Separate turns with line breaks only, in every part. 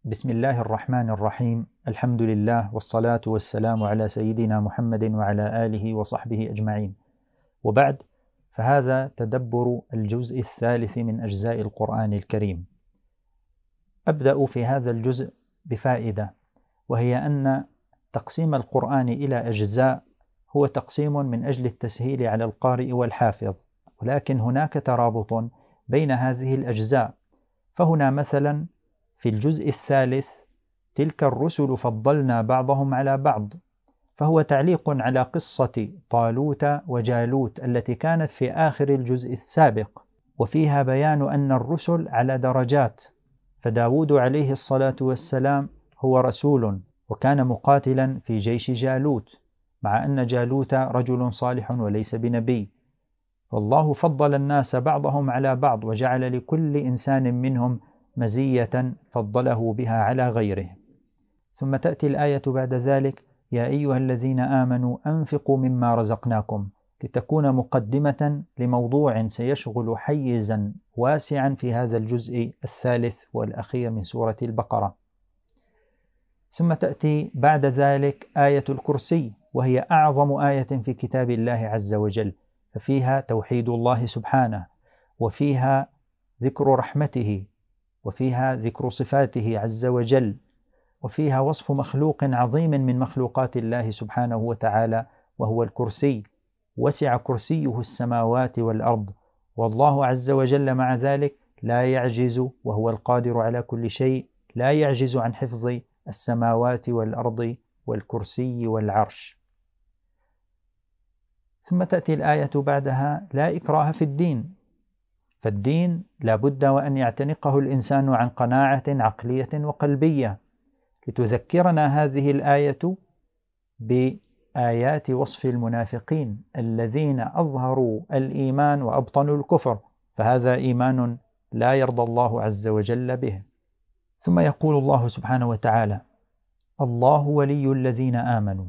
بسم الله الرحمن الرحيم. الحمد لله والصلاة والسلام على سيدنا محمد وعلى آله وصحبه أجمعين، وبعد، فهذا تدبر الجزء الثالث من أجزاء القرآن الكريم. أبدأ في هذا الجزء بفائدة، وهي أن تقسيم القرآن إلى أجزاء هو تقسيم من أجل التسهيل على القارئ والحافظ، ولكن هناك ترابط بين هذه الأجزاء. فهنا مثلا في الجزء الثالث: تلك الرسل فضلنا بعضهم على بعض، فهو تعليق على قصة طالوت وجالوت التي كانت في آخر الجزء السابق، وفيها بيان أن الرسل على درجات. فداود عليه الصلاة والسلام هو رسول، وكان مقاتلا في جيش جالوت، مع أن جالوت رجل صالح وليس بنبي. والله فضل الناس بعضهم على بعض، وجعل لكل إنسان منهم مزية فضله بها على غيره. ثم تأتي الآية بعد ذلك: يا أيها الذين آمنوا أنفقوا مما رزقناكم، لتكون مقدمة لموضوع سيشغل حيزا واسعا في هذا الجزء الثالث والأخير من سورة البقرة. ثم تأتي بعد ذلك آية الكرسي، وهي أعظم آية في كتاب الله عز وجل، ففيها توحيد الله سبحانه، وفيها ذكر رحمته، وفيها ذكر صفاته عز وجل، وفيها وصف مخلوق عظيم من مخلوقات الله سبحانه وتعالى، وهو الكرسي. وسع كرسيه السماوات والأرض، والله عز وجل مع ذلك لا يعجز، وهو القادر على كل شيء، لا يعجز عن حفظ السماوات والأرض والكرسي والعرش. ثم تأتي الآية بعدها: لا إكراه في الدين، فالدين لا بد وأن يعتنقه الإنسان عن قناعة عقلية وقلبية، لتذكرنا هذه الآية بآيات وصف المنافقين الذين أظهروا الإيمان وأبطنوا الكفر، فهذا إيمان لا يرضى الله عز وجل به. ثم يقول الله سبحانه وتعالى: الله ولي الذين آمنوا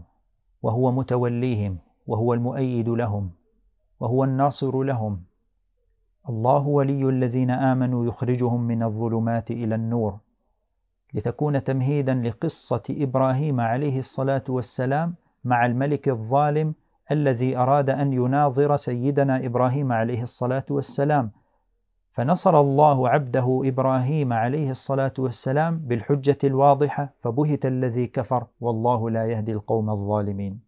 وهو متوليهم وهو المؤيد لهم وهو الناصر لهم. الله ولي الذين آمنوا يخرجهم من الظلمات إلى النور، لتكون تمهيدا لقصة إبراهيم عليه الصلاة والسلام مع الملك الظالم الذي أراد أن يناظر سيدنا إبراهيم عليه الصلاة والسلام، فنصر الله عبده إبراهيم عليه الصلاة والسلام بالحجة الواضحة، فبهت الذي كفر والله لا يهدي القوم الظالمين.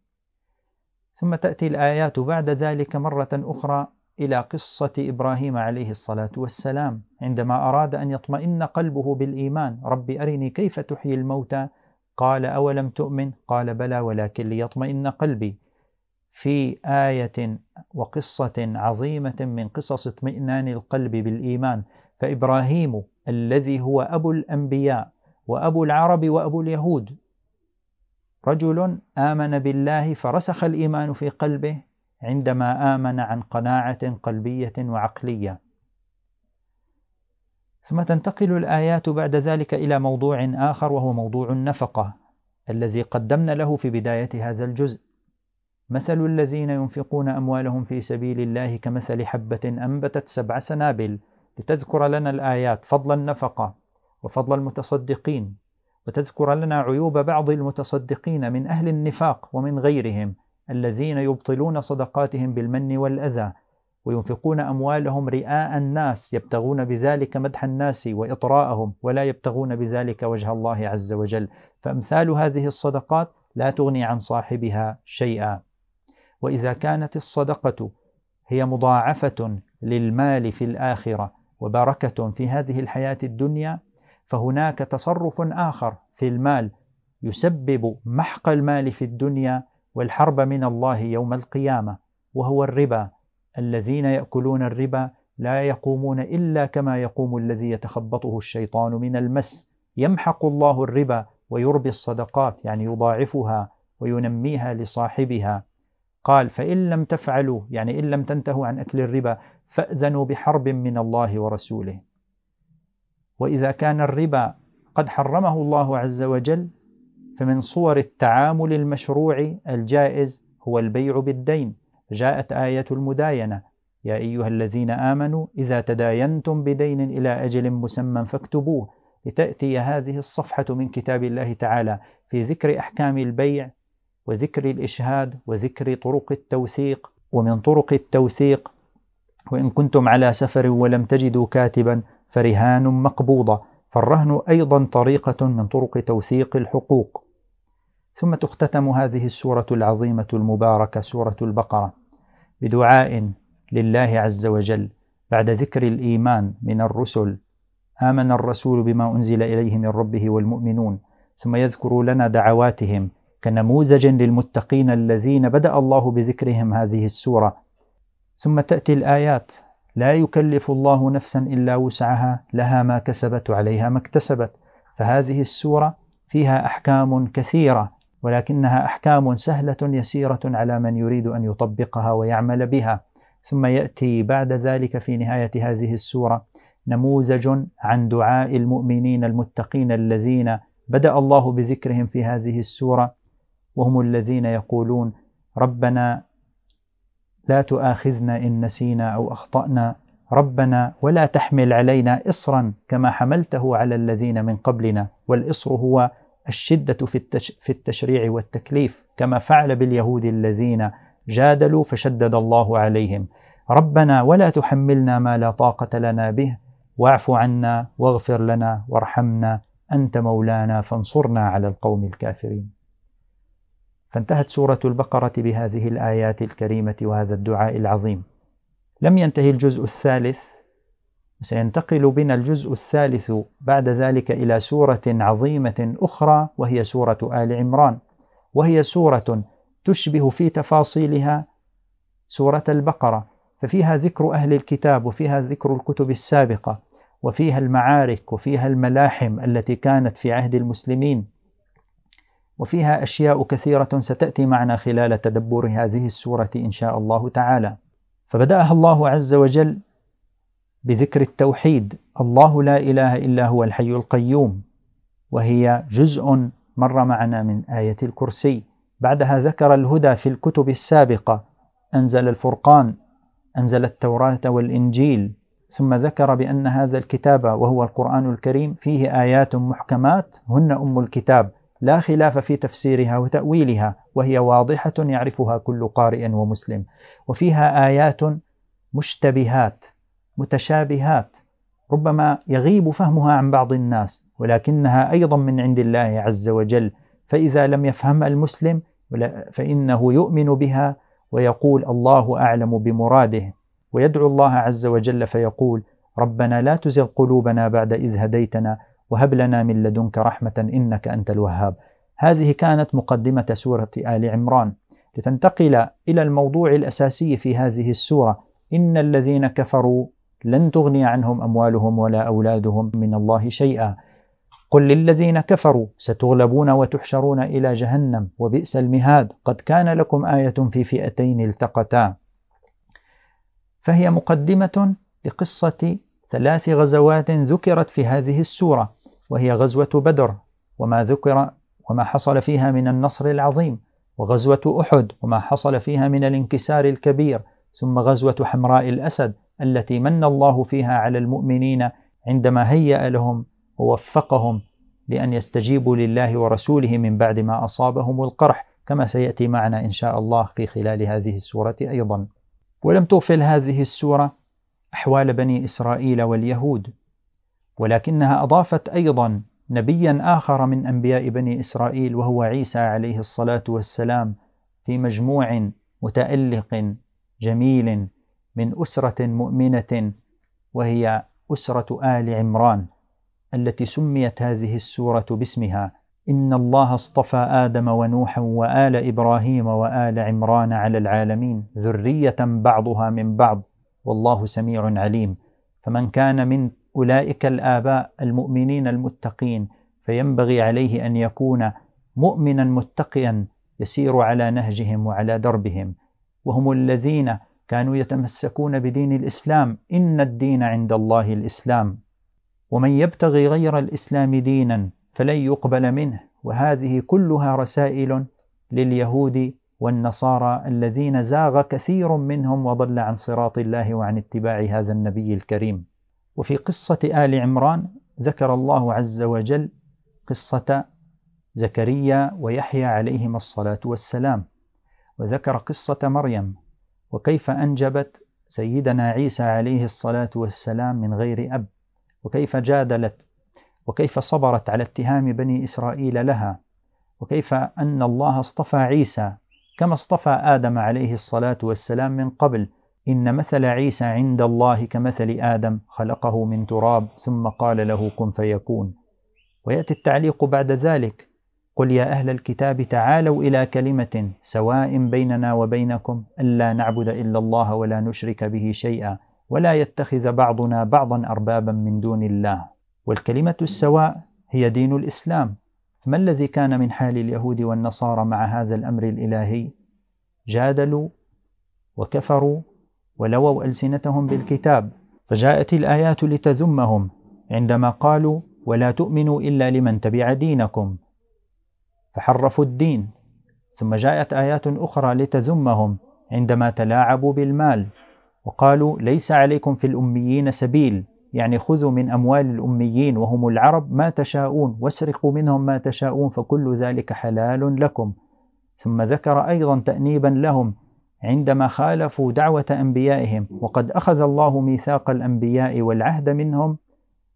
ثم تأتي الآيات بعد ذلك مرة أخرى إلى قصة إبراهيم عليه الصلاة والسلام عندما أراد أن يطمئن قلبه بالإيمان: رب أرني كيف تحيي الموتى، قال أولم تؤمن، قال بلى ولكن ليطمئن قلبي. في آية وقصة عظيمة من قصص اطمئنان القلب بالإيمان. فإبراهيم الذي هو أبو الأنبياء وأبو العرب وأبو اليهود، رجل آمن بالله فرسخ الإيمان في قلبه عندما آمن عن قناعة قلبية وعقلية. ثم تنتقل الآيات بعد ذلك إلى موضوع آخر، وهو موضوع النفقة الذي قدمنا له في بداية هذا الجزء: مثل الذين ينفقون أموالهم في سبيل الله كمثل حبة أنبتت 7 سنابل، لتذكر لنا الآيات فضل النفقة وفضل المتصدقين، وتذكر لنا عيوب بعض المتصدقين من أهل النفاق ومن غيرهم الذين يبطلون صدقاتهم بالمن والأذى، وينفقون أموالهم رئاء الناس، يبتغون بذلك مدح الناس وإطراءهم، ولا يبتغون بذلك وجه الله عز وجل. فأمثال هذه الصدقات لا تغني عن صاحبها شيئا. وإذا كانت الصدقة هي مضاعفة للمال في الآخرة وبركة في هذه الحياة الدنيا، فهناك تصرف آخر في المال يسبب محق المال في الدنيا والحرب من الله يوم القيامة، وهو الربا. الذين يأكلون الربا لا يقومون إلا كما يقوم الذي يتخبطه الشيطان من المس. يمحق الله الربا ويربي الصدقات، يعني يضاعفها وينميها لصاحبها. قال: فإن لم تفعلوا، يعني إن لم تنتهوا عن أكل الربا، فأذنوا بحرب من الله ورسوله. وإذا كان الربا قد حرمه الله عز وجل، فمن صور التعامل المشروع الجائز هو البيع بالدين. جاءت آية المداينة: يا أيها الذين آمنوا إذا تداينتم بدين إلى أجل مسمى فاكتبوه، لتأتي هذه الصفحة من كتاب الله تعالى في ذكر أحكام البيع وذكر الإشهاد وذكر طرق التوثيق، ومن طرق التوثيق: وإن كنتم على سفر ولم تجدوا كاتبا فرهان مقبوضة، فالرهن أيضا طريقة من طرق توثيق الحقوق. ثم تختتم هذه السورة العظيمة المباركة سورة البقرة بدعاء لله عز وجل بعد ذكر الإيمان من الرسل: آمن الرسول بما أنزل إليه من ربه والمؤمنون، ثم يذكر لنا دعواتهم كنموذج للمتقين الذين بدأ الله بذكرهم هذه السورة. ثم تأتي الآيات: لا يكلف الله نفسا إلا وسعها، لها ما كسبت وعليها ما اكتسبت. فهذه السورة فيها أحكام كثيرة، ولكنها أحكام سهلة يسيرة على من يريد أن يطبقها ويعمل بها. ثم يأتي بعد ذلك في نهاية هذه السورة نموذج عن دعاء المؤمنين المتقين الذين بدأ الله بذكرهم في هذه السورة، وهم الذين يقولون: ربنا لا تؤاخذنا إن نسينا أو أخطأنا، ربنا ولا تحمل علينا إصرا كما حملته على الذين من قبلنا. والإصر هو الشدة في التشريع والتكليف، كما فعل باليهود الذين جادلوا فشدد الله عليهم. ربنا ولا تحملنا ما لا طاقة لنا به، واعف عنا واغفر لنا وارحمنا، أنت مولانا فانصرنا على القوم الكافرين. فانتهت سورة البقرة بهذه الآيات الكريمة وهذا الدعاء العظيم. لم ينتهي الجزء الثالث، سينتقل بنا الجزء الثالث بعد ذلك إلى سورة عظيمة أخرى، وهي سورة آل عمران، وهي سورة تشبه في تفاصيلها سورة البقرة، ففيها ذكر أهل الكتاب، وفيها ذكر الكتب السابقة، وفيها المعارك، وفيها الملاحم التي كانت في عهد المسلمين، وفيها أشياء كثيرة ستأتي معنا خلال تدبر هذه السورة إن شاء الله تعالى. فبدأها الله عز وجل بذكر التوحيد: الله لا إله إلا هو الحي القيوم، وهي جزء مر معنا من آية الكرسي. بعدها ذكر الهدى في الكتب السابقة: أنزل الفرقان، أنزل التوراة والإنجيل. ثم ذكر بأن هذا الكتاب وهو القرآن الكريم فيه آيات محكمات هن أم الكتاب، لا خلاف في تفسيرها وتأويلها، وهي واضحة يعرفها كل قارئ ومسلم. وفيها آيات مشتبهات متشابهات ربما يغيب فهمها عن بعض الناس، ولكنها أيضا من عند الله عز وجل، فإذا لم يفهم المسلم فإنه يؤمن بها ويقول: الله أعلم بمراده، ويدعو الله عز وجل فيقول: ربنا لا تزغ قلوبنا بعد إذ هديتنا وهب لنا من لدنك رحمة إنك أنت الوهاب. هذه كانت مقدمة سورة آل عمران، لتنتقل إلى الموضوع الأساسي في هذه السورة: إن الذين كفروا لن تغني عنهم أموالهم ولا أولادهم من الله شيئا، قل للذين كفروا ستغلبون وتحشرون إلى جهنم وبئس المهاد، قد كان لكم آية في فئتين التقتا. فهي مقدمة لقصة 3 غزوات ذكرت في هذه السورة، وهي غزوة بدر وما ذكر وما حصل فيها من النصر العظيم، وغزوة أحد وما حصل فيها من الانكسار الكبير، ثم غزوة حمراء الأسد التي من الله فيها على المؤمنين عندما هيأ لهم ووفقهم لأن يستجيبوا لله ورسوله من بعد ما أصابهم القرح، كما سيأتي معنا إن شاء الله في خلال هذه السورة أيضا. ولم تغفل هذه السورة أحوال بني إسرائيل واليهود، ولكنها أضافت أيضا نبيا آخر من أنبياء بني إسرائيل، وهو عيسى عليه الصلاة والسلام، في مجموع متألق جميل من أسرة مؤمنة، وهي أسرة آل عمران، التي سميت هذه السورة باسمها: إن الله اصطفى آدم ونوحا وآل إبراهيم وآل عمران على العالمين ذرية بعضها من بعض والله سميع عليم. فمن كان من أولئك الآباء المؤمنين المتقين فينبغي عليه أن يكون مؤمنا متقيا يسير على نهجهم وعلى دربهم، وهم الذين كانوا يتمسكون بدين الإسلام: إن الدين عند الله الإسلام، ومن يبتغي غير الإسلام دينا فلن يقبل منه. وهذه كلها رسائل لليهود والنصارى الذين زاغ كثير منهم وضل عن صراط الله وعن اتباع هذا النبي الكريم. وفي قصة آل عمران ذكر الله عز وجل قصة زكريا ويحيى عليهما الصلاة والسلام، وذكر قصة مريم وكيف أنجبت سيدنا عيسى عليه الصلاة والسلام من غير أب، وكيف جادلت وكيف صبرت على اتهام بني إسرائيل لها، وكيف أن الله اصطفى عيسى كما اصطفى آدم عليه الصلاة والسلام من قبل. إن مثل عيسى عند الله كمثل آدم خلقه من تراب ثم قال له كن فيكون. ويأتي التعليق بعد ذلك: قل يا أهل الكتاب تعالوا إلى كلمة سواء بيننا وبينكم ألا نعبد إلا الله ولا نشرك به شيئا ولا يتخذ بعضنا بعضا أربابا من دون الله. والكلمة السواء هي دين الإسلام. فما الذي كان من حال اليهود والنصارى مع هذا الأمر الإلهي؟ جادلوا وكفروا ولووا ألسنتهم بالكتاب، فجاءت الآيات لتذمهم عندما قالوا ولا تؤمنوا إلا لمن تبع دينكم، فحرفوا الدين. ثم جاءت آيات أخرى لتذمهم عندما تلاعبوا بالمال وقالوا ليس عليكم في الأميين سبيل، يعني خذوا من أموال الأميين وهم العرب ما تشاءون واسرقوا منهم ما تشاءون فكل ذلك حلال لكم. ثم ذكر أيضا تأنيبا لهم عندما خالفوا دعوة أنبيائهم، وقد أخذ الله ميثاق الأنبياء والعهد منهم: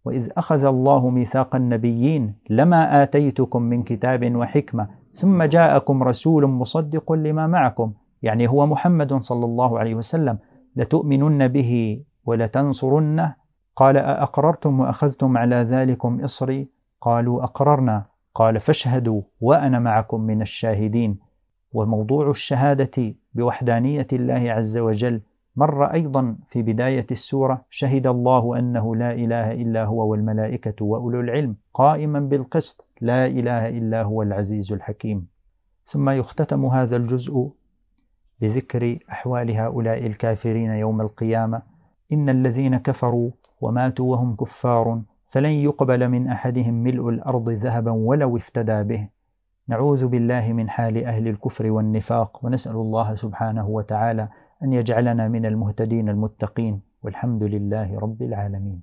وإذ أخذ الله ميثاق النبيين لما آتيتكم من كتاب وحكمة ثم جاءكم رسول مصدق لما معكم، يعني هو محمد صلى الله عليه وسلم، لتؤمنن به ولتنصرنه. قال أأقررتم وأخذتم على ذلكم إصري؟ قالوا أقررنا. قال فاشهدوا وأنا معكم من الشاهدين. وموضوع الشهادة بوحدانية الله عز وجل مر أيضا في بداية السورة: شهد الله أنه لا إله إلا هو والملائكة وأولو العلم قائما بالقسط لا إله إلا هو العزيز الحكيم. ثم يختتم هذا الجزء بذكر أحوال هؤلاء الكافرين يوم القيامة: إن الذين كفروا وماتوا وهم كفار فلن يقبل من أحدهم ملء الأرض ذهبا ولو افتدى به. نعوذ بالله من حال أهل الكفر والنفاق، ونسأل الله سبحانه وتعالى أن يجعلنا من المهتدين المتقين، والحمد لله رب العالمين.